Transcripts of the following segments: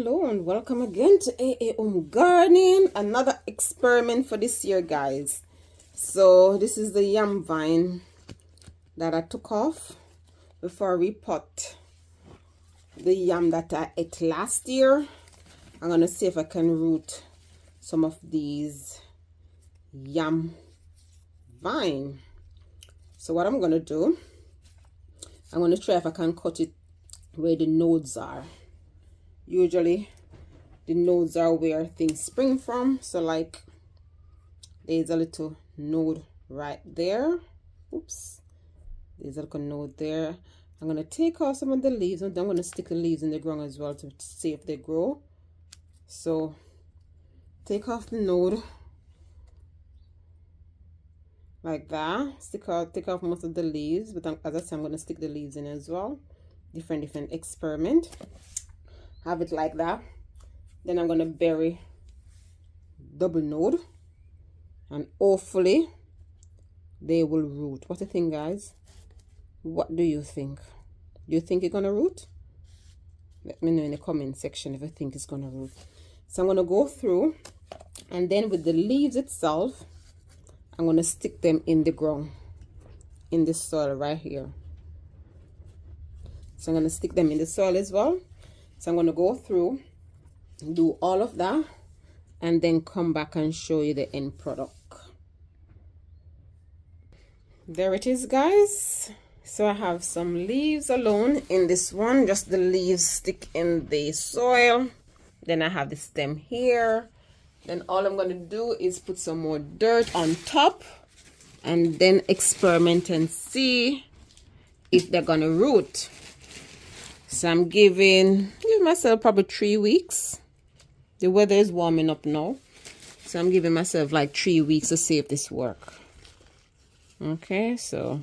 Hello and welcome again to AA Home Gardening. Another experiment for this year, guys. So this is the yam vine that I took off before we repot the yam that I ate last year. I'm gonna see if I can root some of these yam vine. So what I'm gonna do, I'm gonna try if I can cut it where the nodes are. Usually the nodes are where things spring from, so like there's a little node right there. Oops, there's a little node there. I'm going to take off some of the leaves, and then I'm going to stick the leaves in the ground as well to see if they grow. So take off the node like that. Take off most of the leaves, but as I said, I'm going to stick the leaves in as well. Different experiment. Have it like that. Then I'm going to bury double node, and hopefully they will root. What do you think, guys? What do you think? Do you think it's going to root? Let me know in the comment section if you think it's going to root. So I'm going to go through, and then with the leaves itself, I'm going to stick them in the ground, in the soil right here. So I'm going to stick them in the soil as well. So I'm going to go through, do all of that, and then come back and show you the end product. There it is, guys. So I have some leaves alone in this one, just the leaves stick in the soil. Then I have the stem here. Then all I'm going to do is put some more dirt on top and then experiment and see if they're going to root. So I'm giving myself probably 3 weeks. The weather is warming up now, so I'm giving myself like 3 weeks to see if this works. Okay, so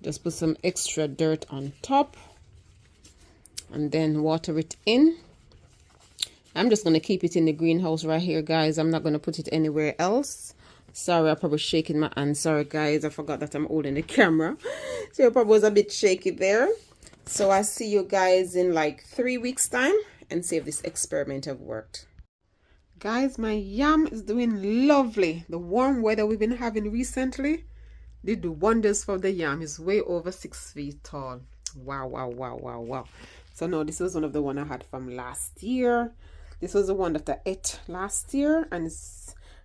just put some extra dirt on top and then water it in. I'm just going to keep it in the greenhouse right here, guys. I'm not going to put it anywhere else. Sorry, I'm probably shaking my hand. Sorry, guys, I forgot that I'm holding the camera. So it probably was a bit shaky there. So I see you guys in like 3 weeks time and see if this experiment have worked. Guys, my yam is doing lovely. The warm weather we've been having recently did wonders for the yam. It's way over 6 feet tall. Wow, wow, wow, wow, wow. So now this was one of the one I had from last year. This was the one that I ate last year, and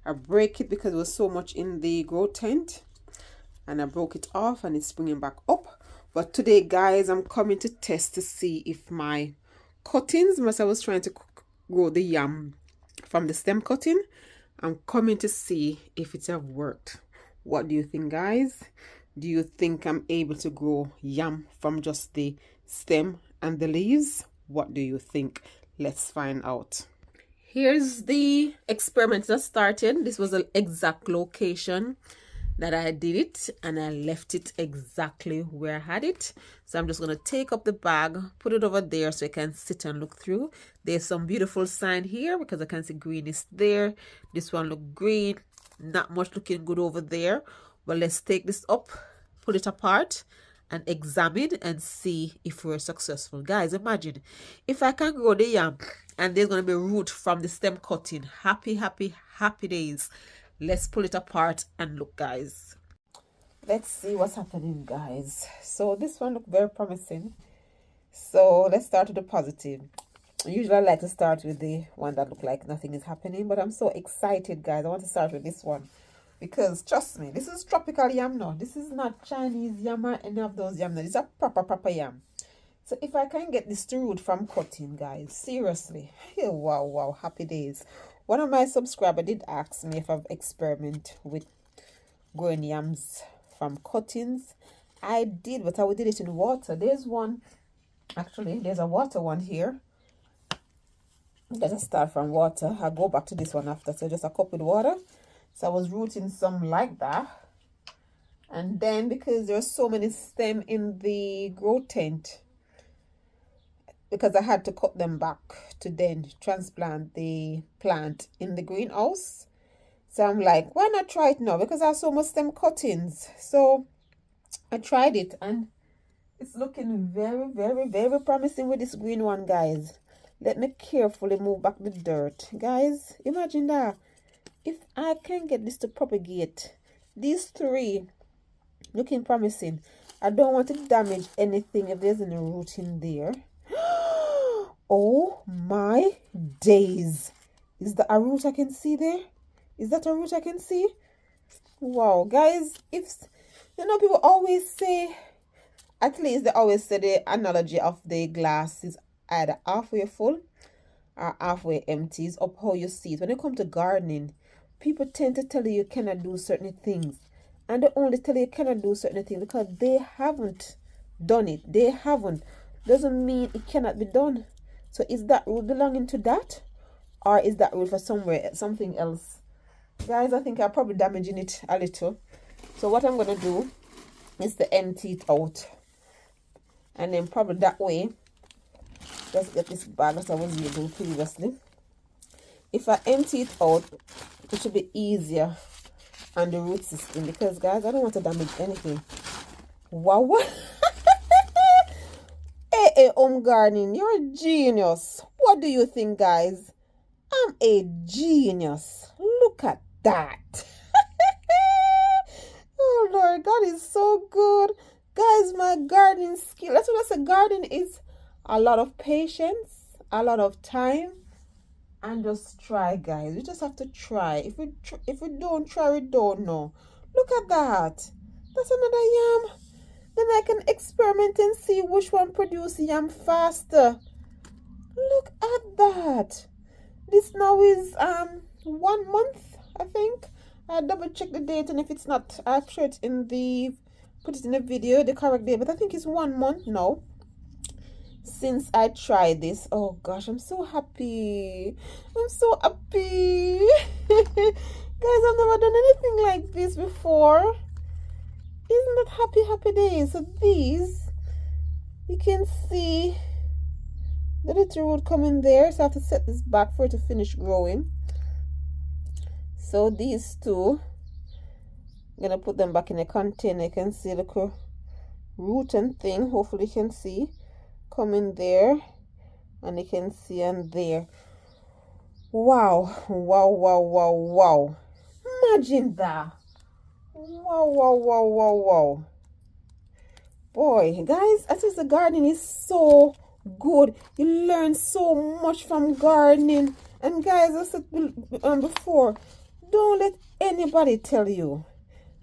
I break it because it was so much in the grow tent, and I broke it off and it's bringing back up. But today, guys, I'm coming to test to see if my cuttings, as I was trying to grow the yam from the stem cutting, I'm coming to see if it have worked. What do you think, guys? Do you think I'm able to grow yam from just the stem and the leaves? What do you think? Let's find out. Here's the experiment that started. This was the exact location that I did it, and I left it exactly where I had it. So I'm just going to take up the bag, put it over there so I can sit and look through. There's some beautiful sign here because I can see green is there. This one look green, not much looking good over there. But let's take this up, put it apart, and examine and see if we're successful. Guys, imagine if I can grow the yam and there's going to be root from the stem cutting. Happy, happy, happy days. Let's pull it apart and look, guys. Let's see what's happening, guys. So this one looked very promising. So let's start with the positive. Usually I like to start with the one that look like nothing is happening, but I'm so excited, guys. I want to start with this one because trust me, this is tropical yam now. This is not Chinese yam or any of those yam. This is a proper yam. So if I can get this to root from cutting, guys, seriously, wow, wow, happy days. One of my subscribers did ask me if I've experimented with growing yams from cuttings. I did, but I did it in water. There's one, actually, there's a water one here. Let us start from water. I'll go back to this one after. So just a cup with water. So I was rooting some like that. And then because there's so many stem in the grow tent, because I had to cut them back to then transplant the plant in the greenhouse. So I'm like, why not try it now? Because I have so much stem cuttings. So I tried it and it's looking very, very, very promising with this green one, guys. Let me carefully move back the dirt. Guys, imagine that. If I can get this to propagate, these three looking promising. I don't want to damage anything if there's any root in there. Oh my days. Is that a root I can see there? Is that a root I can see? Wow, guys, if you know, people always say, at least they always say the analogy of the glass is either halfway full or halfway empty. It's up how you see it. When it comes to gardening, people tend to tell you cannot do certain things. And they only tell you cannot do certain things because they haven't done it. They haven't. Doesn't mean it cannot be done. So is that root belonging to that? Or is that root for somewhere, something else? Guys, I think I'm probably damaging it a little. So what I'm going to do is to empty it out. And then probably that way, let's get this bag as I was using previously. If I empty it out, it should be easier on the root system. Because, guys, I don't want to damage anything. Wow. Hey, home gardening, you're a genius. What do you think, guys? I'm a genius. Look at that. Oh Lord, God is so good. Guys, my gardening skill, that's what I said. Gardening is a lot of patience, a lot of time, and just try, guys. You just have to try. If we don't try, we don't know. Look at that. That's another yam. Then I can experiment and see which one produces yam faster. Look at that. This now is 1 month, I think. I double check the date, and if it's not, I'll put it in the video, the correct date. But I think it's 1 month now since I tried this. Oh gosh, I'm so happy. I'm so happy. Guys, I've never done anything like this before. Isn't that happy days? So these, you can see the little root coming there. So I have to set this back for it to finish growing. So these two, I'm gonna put them back in a container. You can see the root and thing. Hopefully you can see coming there, and you can see and there. Wow, wow, wow, wow, wow. Imagine that. Wow, wow, wow, wow, wow. Boy, guys, I think the gardening is so good. You learn so much from gardening. And guys, I said before, don't let anybody tell you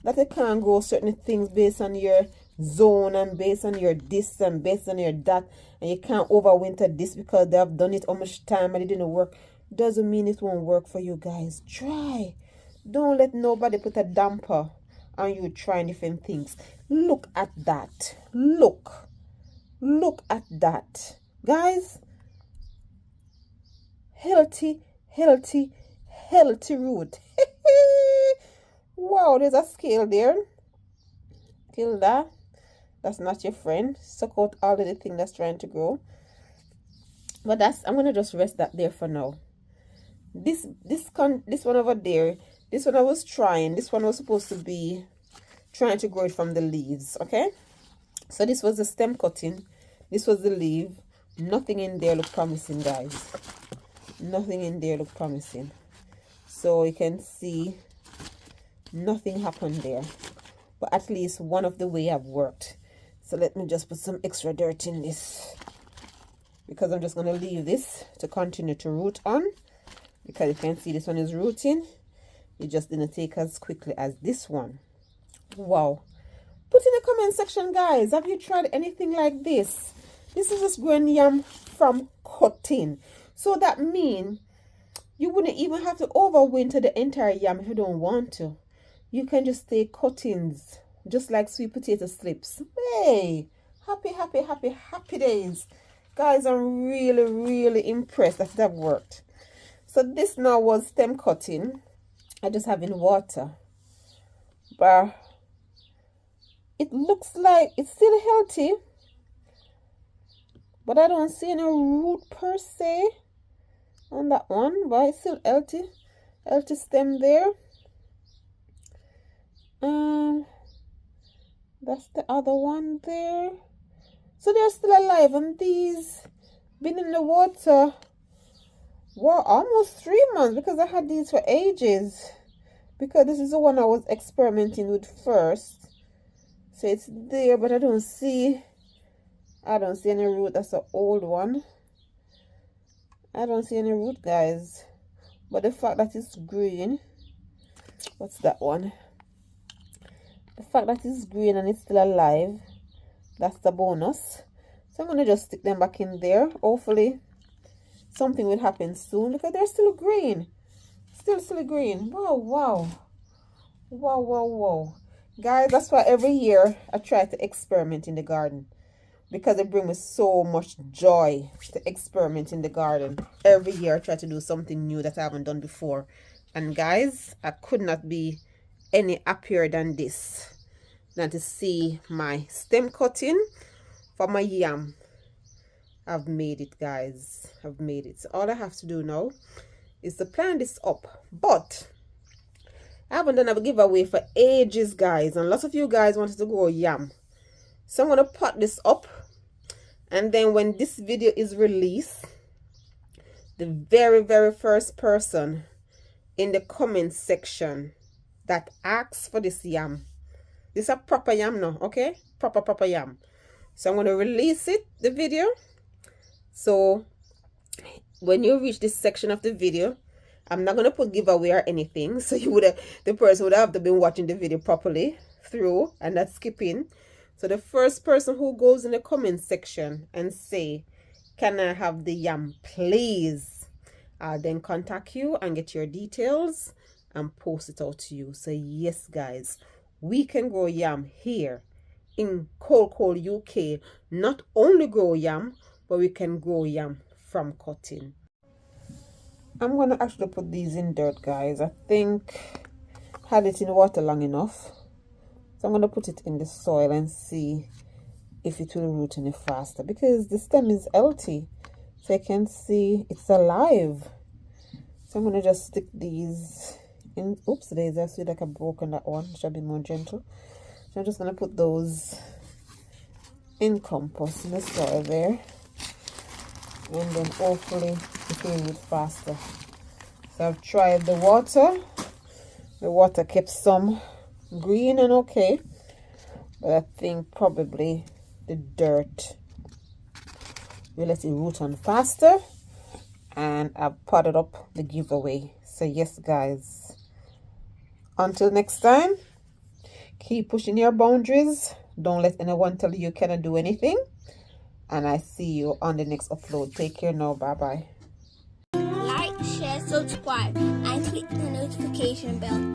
that you can't grow certain things based on your zone and based on your this and based on your that, and you can't overwinter this because they have done it how much time and it didn't work. Doesn't mean it won't work for you, guys. Try. Don't let nobody put a damper on you trying different things. Look at that. Look at that, guys. Healthy root. Wow, there's a scale there. Kill that. That's not your friend. Suck out all of the thing that's trying to grow. But I'm gonna just rest that there for now. This one over there, this one I was trying. This one was supposed to be trying to grow it from the leaves. Okay, so this was the stem cutting. This was the leaf. Nothing in there looked promising, guys. Nothing in there looked promising. So you can see nothing happened there. But at least one of the way I've worked. So let me just put some extra dirt in this, because I'm just going to leave this to continue to root on, because you can see this one is rooting. It just didn't take as quickly as this one. Wow. Put in the comment section, guys, have you tried anything like this? This is just growing yam from cutting. So that means you wouldn't even have to overwinter the entire yam if you don't want to. You can just take cuttings, just like sweet potato slips. Hey, happy days. Guys, I'm really impressed that it have worked. So this now was stem cutting. I just have in water. But it looks like it's still healthy. But I don't see any root per se on that one. But it's still healthy. Healthy stem there. That's the other one there. So they're still alive, and these been in the water, well, almost 3 months, because I had these for ages. Because this is the one I was experimenting with first. So it's there, but I don't see any root. That's an old one. I don't see any root, guys. But the fact that it's green, what's that one? The fact that it's green and it's still alive, that's the bonus. So I'm going to just stick them back in there. Hopefully something will happen soon, because they're still green. Still green. Wow, wow. Wow, wow, wow. Guys, that's why every year I try to experiment in the garden, because it brings me so much joy to experiment in the garden. Every year I try to do something new that I haven't done before. And guys, I could not be any happier than this, than to see my stem cutting for my yam. I've made it, guys. I've made it. So all I have to do now is to plant this up. But I haven't done a giveaway for ages, guys, and lots of you guys wanted to grow yam. So I'm going to pot this up, and then when this video is released, the very first person in the comment section that asks for this yam, this is a proper yam now, okay? Proper yam. So I'm going to release it, the video. So when you reach this section of the video, I'm not going to put giveaway or anything. So the person would have to been watching the video properly through and not skipping. So the first person who goes in the comment section and say, can I have the yam, please? I'll then contact you and get your details and post it out to you. So yes, guys, we can grow yam here in Cohlrabi, UK. Not only grow yam, but we can grow yam from cutting. I'm going to actually put these in dirt, guys. I think I had it in water long enough. So I'm going to put it in the soil and see if it will root any faster, because the stem is healthy. So I can see it's alive. So I'm going to just stick these in. Oops, there's actually like a broken that one. Should be more gentle. So I'm just going to put those in compost in the soil there. And then hopefully it will root faster. So I've tried the water. The water kept some green and okay, but I think probably the dirt will let it root on faster. And I've potted up the giveaway. So yes, guys, until next time, keep pushing your boundaries. Don't let anyone tell you cannot do anything. And I see you on the next upload. Take care now. Bye bye. Like, share, subscribe, and click the notification bell.